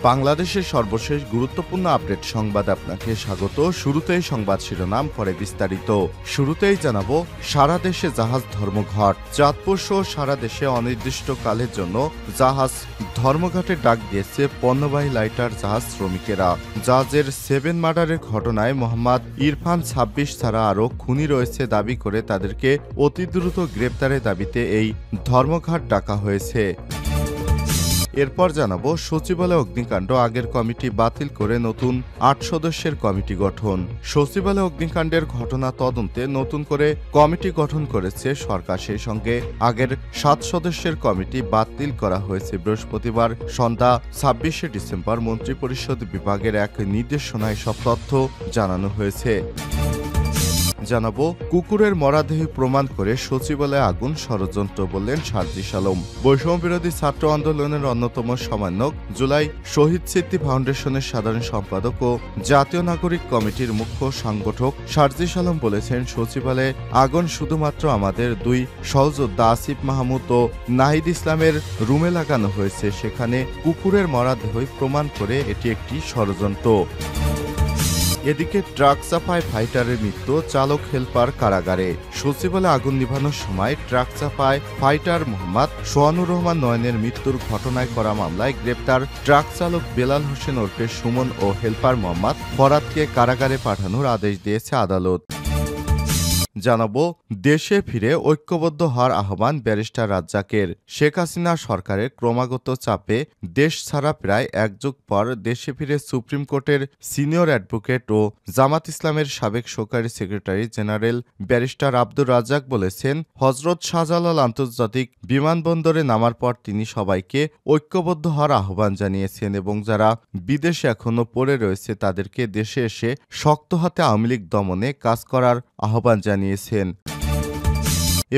বাংলাদেশের সর্বশেষ গুরুত্বপূর্ণ আপডেট সংবাদ আপনাকে স্বাগত। শুরুতেই সংবাদ শিরোনাম, পরে বিস্তারিত। শুরুতেই জানাবো, সারা দেশে জাহাজ ধর্মঘট। চাঁদপুর সহ সারা দেশে অনির্দিষ্টকালের জন্য জাহাজ ধর্মঘটের ডাক দিয়েছে পণ্যবাহী লাইটার জাহাজ শ্রমিকেরা। জাহাজের 7 মার্ডারের ঘটনায় মোহাম্মদ ইরফান 26 ছাড়া আরও খুনি রয়েছে দাবি করে তাদেরকে অতি দ্রুত গ্রেপ্তারের দাবিতে এই ধর্মঘট ডাকা হয়েছে। এরপর জানাবো, সচিবালয় অগ্নিকাণ্ড, আগের কমিটি বাতিল করে নতুন 8 সদস্যের কমিটি গঠন। সচিবালয় অগ্নিকাণ্ডের ঘটনা তদন্তে নতুন করে কমিটি গঠন করেছে সরকার। সেই সঙ্গে আগের 7 সদস্যের কমিটি বাতিল করা হয়েছে। বৃহস্পতিবার সন্ধ্যা 26শে ডিসেম্বর মন্ত্রিপরিষদ বিভাগের এক নির্দেশনায় সব তথ্য জানানো হয়েছে। জানাবো, কুকুরের মরাদেহ প্রমাণ করে সচিবালয়ে আগুন ষড়যন্ত্র, বললেন সার্জিস আলম। বৈষম্য বিরোধী ছাত্র আন্দোলনের অন্যতম সমন্বয়ক, জুলাই শহীদ স্মৃতি ফাউন্ডেশনের সাধারণ সম্পাদক ও জাতীয় নাগরিক কমিটির মুখ্য সংগঠক সার্জিস আলম বলেছেন, সচিবালয়ে আগুন শুধুমাত্র আমাদের 2 সহযোদ্ধা আসিফ মাহমুদ ও নাহিদ ইসলামের রুমে লাগানো হয়েছে। সেখানে কুকুরের মরাদেহই প্রমাণ করে এটি একটি ষড়যন্ত্র। এদিকে ট্রাক চাপায় ফাইটারের মৃত্যু, চালক হেলপার কারাগারে। সচিবালয়ে আগুন নিভানোর সময় ট্রাক চাপায় ফাইটার মোহাম্মদ সোহানুর রহমান নয়নের মৃত্যুর ঘটনায় করা মামলায় গ্রেপ্তার ট্রাক চালক বেলাল হোসেন ওরফে সুমন ও হেলপার মোহাম্মদ ফরাদকে কারাগারে পাঠানোর আদেশ দিয়েছে আদালত। জানাবো, দেশে ফিরে ঐক্যবদ্ধ হওয়ার আহ্বান ব্যারিস্টার রাজ্জাকের। শেখ হাসিনা সরকারের ক্রমাগত চাপে দেশ ছাড়া প্রায় 1 যুগ পর দেশে ফিরে সুপ্রিম কোর্টের সিনিয়র অ্যাডভোকেট ও জামাত ইসলামের সাবেক সহকারী secretary general barrister Abdur Razzaq বলেছেন, হজরত শাহজালাল আন্তর্জাতিক বিমানবন্দরে নামার পর তিনি সবাইকে ঐক্যবদ্ধ হওয়ার আহ্বান জানিয়েছেন এবং যারা বিদেশে এখনো পড়ে রয়েছে তাদেরকে দেশে এসে শক্ত হাতে আওয়ামী লীগ দমনে কাজ করার আহ্বান জানিয়েছেন।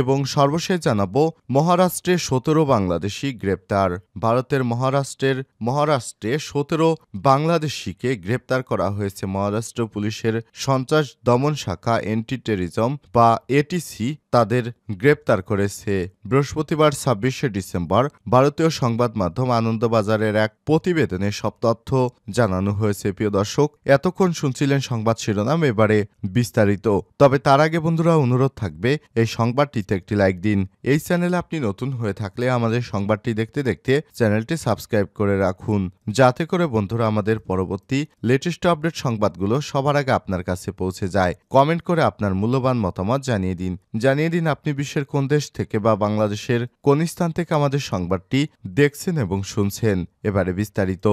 এবং সর্বশেষ জানাবো, মহারাষ্ট্রে 17 বাংলাদেশি গ্রেপ্তার। ভারতের মহারাষ্ট্রে 17 বাংলাদেশিকে গ্রেপ্তার করা হয়েছে। মহারাষ্ট্র পুলিশের সন্ত্রাস দমন শাখা অ্যান্টি টেররিজম বা এটিসি তাদের গ্রেপ্তার করেছে। বৃহস্পতিবার 26শে ডিসেম্বর ভারতীয় সংবাদ মাধ্যম আনন্দবাজারের এক প্রতিবেদনে সব তথ্য জানানো হয়েছে। প্রিয় দর্শক, এতক্ষণ শুনছিলেন সংবাদ শিরোনাম, এবারে বিস্তারিত। তবে তার আগে বন্ধুরা, অনুরোধ থাকবে এই সংবাদটিতে একটি লাইক দিন। এই চ্যানেলে আপনি নতুন হয়ে থাকলে আমাদের সংবাদটি দেখতে দেখতে চ্যানেলটি সাবস্ক্রাইব করে রাখুন, যাতে করে বন্ধুরা আমাদের পরবর্তী লেটেস্ট আপডেট সংবাদগুলো সবার আগে আপনার কাছে পৌঁছে যায়। কমেন্ট করে আপনার মূল্যবান মতামত জানিয়ে দিন আপনি বিশ্বের কোন দেশ থেকে বা বাংলাদেশের কোন স্থান থেকে আমাদের সংবাদটি দেখছেন এবং শুনছেন। এবারে বিস্তারিত।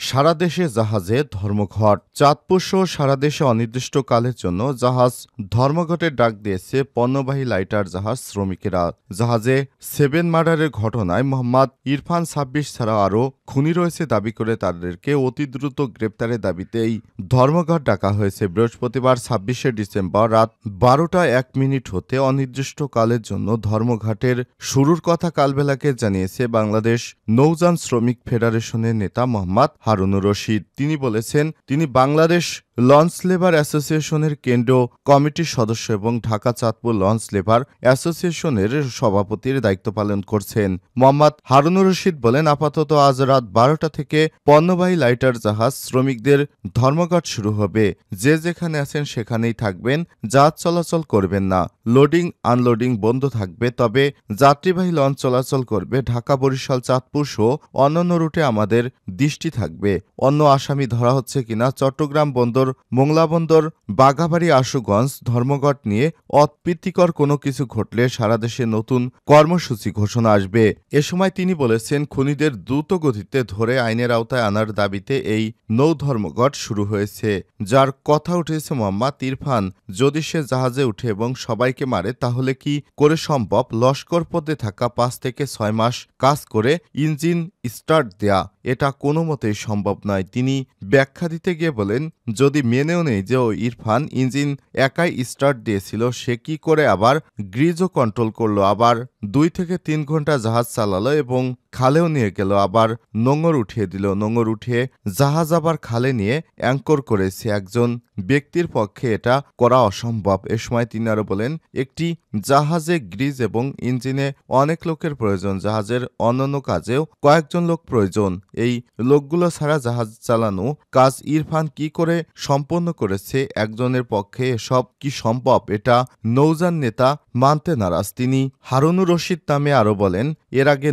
সারা দেশে জাহাজে ধর্মঘট। চাঁদপুর সহ সারা দেশে অনির্দিষ্টকালের জন্য জাহাজ ধর্মঘটের ডাক দিয়েছে পণ্যবাহী লাইটার জাহাজ শ্রমিকেরা। জাহাজে 7 মার্ডারের ঘটনায় মোহাম্মদ ইরফান 26 ছাড়া আরও খুনি রয়েছে দাবি করে তাদেরকে অতি দ্রুত গ্রেপ্তারের দাবিতে এই ধর্মঘট ডাকা হয়েছে। বৃহস্পতিবার 26শে ডিসেম্বর রাত 12:01 হতে অনির্দিষ্টকালের জন্য ধর্মঘটের শুরুর কথা কালবেলাকে জানিয়েছে বাংলাদেশ নৌযান শ্রমিক ফেডারেশনের নেতা মোহাম্মদ হারুনুর রশিদ। তিনি বলেছেন, তিনি বাংলাদেশ লঞ্চ লেবার অ্যাসোসিয়েশনের কেন্দ্রীয় কমিটির সদস্য এবং ঢাকা চাঁদপুর লঞ্চ লেবার অ্যাসোসিয়েশনের সভাপতির দায়িত্ব পালন করছেন। মোহাম্মদ হারুনুর রশিদ বলেন, আপাতত আজ রাত 12টা থেকে পণ্যবাহী লাইটার জাহাজ শ্রমিকদের ধর্মঘট শুরু হবে। যে যেখানে আছেন সেখানেই থাকবেন, জাহাজ চলাচল করবেন না। লোডিং আনলোডিং বন্ধ থাকবে, তবে যাত্রীবাহী লঞ্চ চলাচল করবে। ঢাকা বরিশাল চাঁদপুর সহ অন্যান্য রুটে আমাদের দৃষ্টি থাকবে। অন্য আসামি ধরা হচ্ছে কিনা, চট্টগ্রাম বন্দর, মোংলা বন্দর, বাঘাবাড়ী, আশুগঞ্জ ধর্মঘট নিয়ে অপ্রীতিকর কোনো কিছু ঘটলে সারা দেশে নতুন কর্মসূচি ঘোষণা আসবে। এ সময় তিনি বলেছেন, খুনিদের দ্রুত গতিতে ধরে আইনের আওতায় আনার দাবিতে এই নৌ ধর্মঘট শুরু হয়েছে। যার কথা উঠেছে মোহাম্মদ ইরফান, যদি সে জাহাজে উঠে এবং সবাইকে মারে তাহলে কি করে সম্ভব লস্কর পদে থাকা 5 থেকে 6 মাস কাজ করে ইঞ্জিন স্টার্ট দেয়া? এটা কোনো মতেই সম্ভব নয়। তিনি ব্যাখ্যা দিতে গিয়ে বলেন, যদি মেনেও নেই যে ইরফান ইঞ্জিন একাই স্টার্ট দিয়েছিল, সে কি করে আবার গ্রিজও কন্ট্রোল করলো, আবার 2 থেকে 3 ঘন্টা জাহাজ চালালো এবং খালেও নিয়ে গেল, আবার নোঙর উঠিয়ে দিল, নোঙর উঠিয়ে জাহাজ আবার খালে নিয়ে অ্যাঙ্কর করেছে। একজন ব্যক্তির পক্ষে এটা করা অসম্ভব। এ সময় তিনি আরো বলেন, একটি জাহাজে গ্রিজ এবং ইঞ্জিনে অনেক লোকের প্রয়োজন, জাহাজের অন্যান্য কাজেও কয়েকজন লোক প্রয়োজন। এই লোকগুলো ছাড়া জাহাজ চালানো কাজ ইরফান কি করে সম্পন্ন করেছে, একজনের পক্ষে এসব কি সম্ভব, এটা নৌযান নেতা মানতে নারাজ। তিনি হারুনুর রশিদ নামে আরো বলেন, এর আগে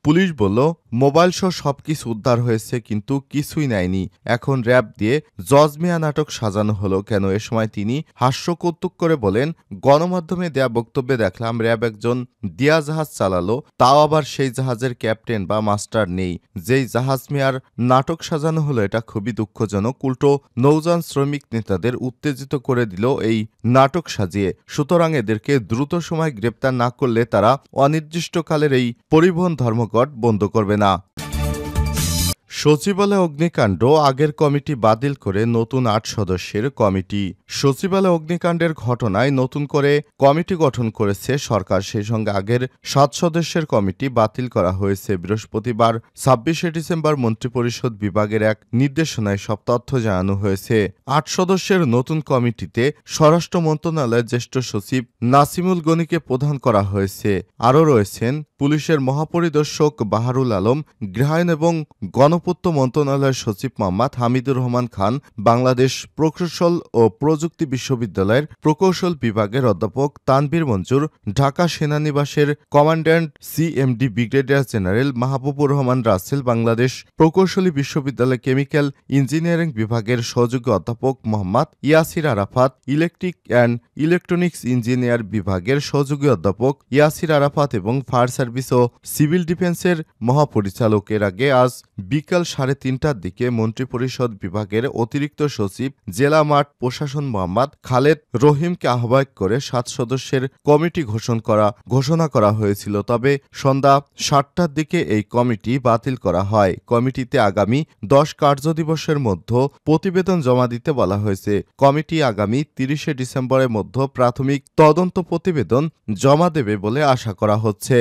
পুলিশ বলল মোবাইল সহ সবকিছু উদ্ধার হয়েছে, কিন্তু কিছুই নেয়নি। এখন র্যাব দিয়ে জজ মিয়া নাটক সাজানো হলো কেন? এ সময় তিনি হাস্যকৌতুক করে বলেন, গণমাধ্যমে দেয়া বক্তব্যে দেখলাম র্যাব একজন দিয়া জাহাজ চালালো, তাও আবার সেই জাহাজের ক্যাপ্টেন বা মাস্টার নেই। যেই জাহাজ মিয়ার নাটক সাজানো হলো এটা খুবই দুঃখজনক। উল্টো নৌযান শ্রমিক নেতাদের উত্তেজিত করে দিল এই নাটক সাজিয়ে। সুতরাং এদেরকে দ্রুত সময় গ্রেপ্তার না করলে তারা অনির্দিষ্টকালের এই পরিবহন ধর্মঘট বন্ধ করবে না। সচিবালয় অগ্নিকাণ্ড, আগের কমিটি বাতিল করে নতুন ৮ সদস্যের কমিটি। সচিবালয় অগ্নিকাণ্ডের ঘটনায় নতুন করে কমিটি গঠন করেছে সরকার। সেই সঙ্গে আগের ৭ সদস্যের কমিটি বাতিল করা হয়েছে। বৃহস্পতিবার ২৬শে ডিসেম্বর মন্ত্রিপরিষদ বিভাগের এক নির্দেশনায় সব তথ্য জানানো হয়েছে। ৮ সদস্যের নতুন কমিটিতে স্বরাষ্ট্র মন্ত্রণালয়ের জ্যেষ্ঠ সচিব নাসিমুল গনিকে প্রধান করা হয়েছে। আরও রয়েছেন পুলিশের মহাপরিদর্শক বাহারুল আলম, গৃহায়ন এবং গণপূর্ত মন্ত্রণালয়ের সচিব মোহাম্মদ হামিদুর রহমান খান, বাংলাদেশ প্রকৌশল ও প্রযুক্তি বিশ্ববিদ্যালয়ের প্রকৌশল বিভাগের অধ্যাপক তানভীর মঞ্জুর, ঢাকা সেনানিবাসের commandant CMD brigadier general Mahbubur Rahman Rasel, Bangladesh প্রকৌশলী বিশ্ববিদ্যালয় কেমিক্যাল ইঞ্জিনিয়ারিং বিভাগের সহযোগী অধ্যাপক Mohammad Yasir Arafat, electric and electronics engineer বিভাগের সহযোগী অধ্যাপক ইয়াসির আরাফাত এবং ফায়ার সার্ভিস ও সিভিল ডিফেন্সের মহাপরিচালক। এর আগে আজ বিকাল 3:30টার দিকে মন্ত্রিপরিষদ বিভাগের অতিরিক্ত সচিব জেলা মাঠ প্রশাসন মোহাম্মদ খালেদ রহিমকে আহ্বায়ক করে ৭ সদস্যের কমিটি ঘোষণা করা হয়েছিল। তবে সন্ধ্যা ৭টার দিকে এই কমিটি বাতিল করা হয়। কমিটিতে আগামী ১০ কার্যদিবসের মধ্যে প্রতিবেদন জমা দিতে বলা হয়েছে। কমিটি আগামী ৩০শে ডিসেম্বরের মধ্যে প্রাথমিক তদন্ত প্রতিবেদন জমা দেবে বলে আশা করা হচ্ছে।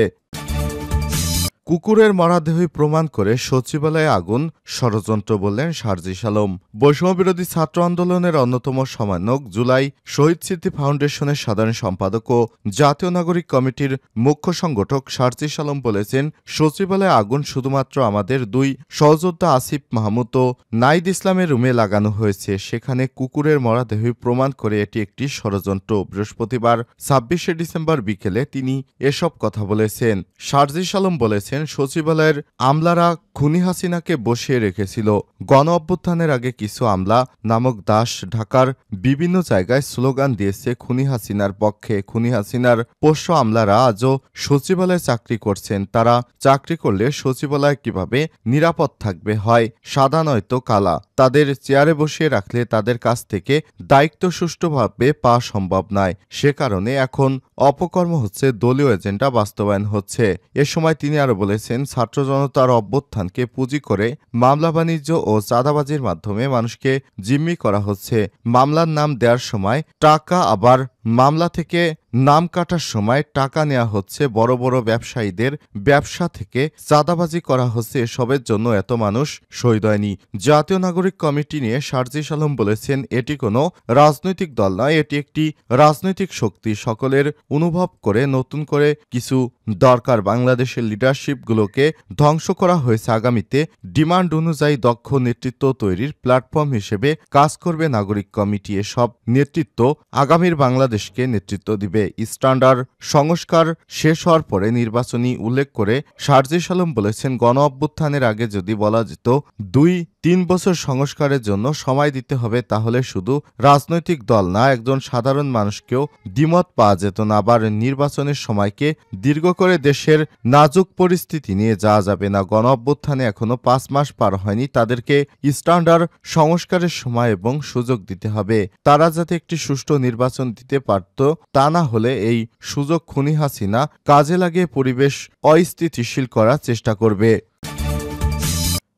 কুকুরের মরদেহই প্রমাণ করে সচিবালয়ে আগুন, ষড়যন্ত্র বললেন সার্জিস আলম। বৈষম্যবিরোধী ছাত্র আন্দোলনের অন্যতম সমন্বয়ক, জুলাই শহীদ স্মৃতি ফাউন্ডেশনের সাধারণ সম্পাদক ও জাতীয় নাগরিক কমিটির মুখ্য সংগঠক সার্জিস আলম বলেছেন, সচিবালয়ে আগুন শুধুমাত্র আমাদের ২ সহযোদ্ধা আসিফ মাহমুদ ও নাইদ ইসলামের রুমে লাগানো হয়েছে। সেখানে কুকুরের মরদেহই প্রমাণ করে এটি একটি ষড়যন্ত্র। বৃহস্পতিবার ২৬শে ডিসেম্বর বিকেলে তিনি এসব কথা বলেছেন। সার্জিস আলম বলেছেন, সচিবালয়ের আমলারা খুনি হাসিনাকে বসিয়ে রেখেছিল। গণ অভ্যুত্থানের আগে কিছু আমলা নামক দাস ঢাকার বিভিন্ন জায়গায় স্লোগান দিয়েছে খুনি হাসিনার পক্ষে। খুনি হাসিনার পোষ্য আমলারা আজও সচিবালয়ে চাকরি করছেন। তারা চাকরি করলে সচিবালয় কিভাবে নিরাপদ থাকবে? হয় সাদা নয়তো কালা। তাদের চেয়ারে বসিয়ে রাখলে তাদের কাছ থেকে দায়িত্ব সুষ্ঠুভাবে পাওয়া সম্ভব নয়। সে কারণে এখন অপকর্ম হচ্ছে, দলীয় এজেন্ডা বাস্তবায়ন হচ্ছে। এ সময় তিনি আরো বলেছেন, ছাত্র জনতার অভ্যুত্থানকে পুঁজি করে মামলা বাণিজ্য ও চাঁদাবাজির মাধ্যমে মানুষকে জিম্মি করা হচ্ছে। মামলার নাম দেওয়ার সময় টাকা, আবার মামলা থেকে নাম কাটার সময় টাকা নেওয়া হচ্ছে। বড় বড় ব্যবসায়ীদের ব্যবসা থেকে চাঁদাবাজি করা হচ্ছে। এসবের জন্য এত মানুষ শহীদ হয়নি। জাতীয় নাগরিক কমিটি নিয়ে সার্জিস আলম বলেছেন, এটি কোনো রাজনৈতিক দল নয়, এটি একটি রাজনৈতিক শক্তি। সকলের অনুভব করে নতুন করে কিছু দরকার। বাংলাদেশের লিডারশিপগুলোকে ধ্বংস করা হয়েছে। আগামীতে ডিমান্ড অনুযায়ী দক্ষ নেতৃত্ব তৈরির প্ল্যাটফর্ম হিসেবে কাজ করবে নাগরিক কমিটি। এসব নেতৃত্ব আগামীর বাংলাদেশকে নেতৃত্ব দিবে। স্ট্যান্ডার্ড সংস্কার শেষ হওয়ার পরে নির্বাচনী উল্লেখ করে সার্জিস আলম বলেছেন, গণ অভ্যুত্থানের আগে যদি বলা যেত ২-৩ বছর সংস্কারের জন্য সময় দিতে হবে, তাহলে শুধু রাজনৈতিক দল না, একজন সাধারণ মানুষকেও দ্বিমত পাওয়া যেত না। আবার নির্বাচনের সময়কে দীর্ঘ করে দেশের নাজুক পরিস্থিতি নিয়ে যাওয়া যাবে না। গণ অভ্যুত্থানে এখনো ৫ মাস পার হয়নি। তাদেরকে স্ট্যান্ডার্ড সংস্কারের সময় এবং সুযোগ দিতে হবে। তারা যাতে একটি সুষ্ঠু নির্বাচন দিতে পারত, তা না হলে এই সুযোগ খুনি হাসিনা কাজে লাগিয়ে পরিবেশ অস্থিতিশীল করার চেষ্টা করবে।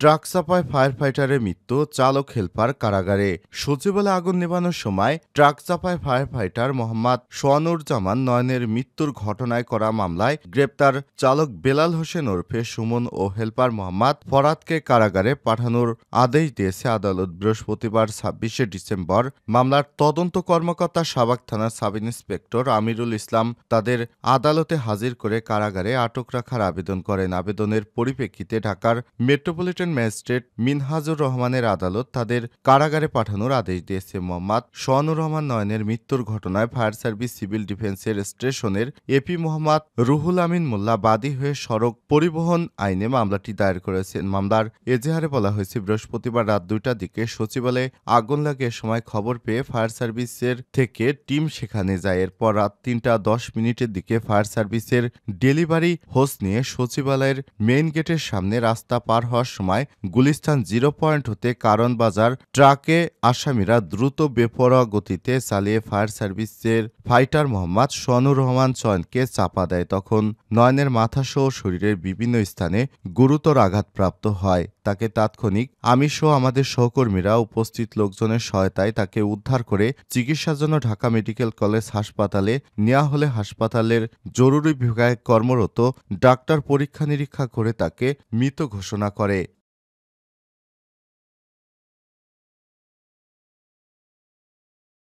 ট্রাক চাপায় ফায়ার ফাইটারের মৃত্যু, চালক হেলপার কারাগারে। সচিবালয়ে আগুন নেভানোর সময় ট্রাক চাপায় ফায়ার ফাইটার মোহাম্মদ সোয়ানুরজামান নয়নের মৃত্যুর ঘটনায় করা মামলায় গ্রেপ্তার চালক বেলাল হোসেন ওরফে সুমন ও হেলপার মোহাম্মদ ফরাদকে কারাগারে পাঠানোর আদেশ দিয়েছে আদালত। বৃহস্পতিবার ২৬শে ডিসেম্বর মামলার তদন্ত কর্মকর্তা সাভার থানার সাব ইন্সপেক্টর আমিরুল ইসলাম তাদের আদালতে হাজির করে কারাগারে আটক রাখার আবেদন করেন। আবেদনের পরিপ্রেক্ষিতে ঢাকার মেট্রোপলিটন ম্যাজিস্ট্রেট মিনহাজুর রহমানের আদালত তাদের কারাগারে পাঠানোর আদেশ দিয়েছে। মোহাম্মদ সোয়ানুর রহমান নয়নের মৃত্যুর ঘটনায় ফায়ার সার্ভিস সিভিল ডিফেন্সের স্টেশনের এপি মোহাম্মদ রুহুল আমিন মোল্লা বাদী হয়ে সড়ক পরিবহন আইনে মামলাটি দায়ের করেছেন। মামলার এজাহারে বলা হয়েছে, বৃহস্পতিবার রাত ২টার দিকে সচিবালয়ে আগুন লাগে। এ সময় খবর পেয়ে ফায়ার সার্ভিসের থেকে টিম সেখানে যায়। এরপর রাত ৩টা ১০ মিনিটের দিকে ফায়ার সার্ভিসের ডেলিভারি হোস নিয়ে সচিবালয়ের মেইন গেটের সামনে রাস্তা পার হওয়ার সময় গুলিস্তান 0 পয়েন্ট হতে কারণ বাজার ট্রাকে আসামিরা দ্রুত বেপরোয়া গতিতে চালিয়ে ফায়ার সার্ভিসের ফাইটার মোহাম্মদ সোয়ানুর রহমান চয়নকে চাপা দেয়। তখন নয়নের মাথাসহ শরীরের বিভিন্ন স্থানে গুরুতর আঘাতপ্রাপ্ত হয়। তাকে তাৎক্ষণিক আমিসহ আমাদের সহকর্মীরা উপস্থিত লোকজনের সহায়তায় তাকে উদ্ধার করে চিকিৎসার জন্য ঢাকা মেডিকেল কলেজ হাসপাতালে নেওয়া হলে হাসপাতালের জরুরি বিভাগে কর্মরত ডাক্তার পরীক্ষা নিরীক্ষা করে তাকে মৃত ঘোষণা করে।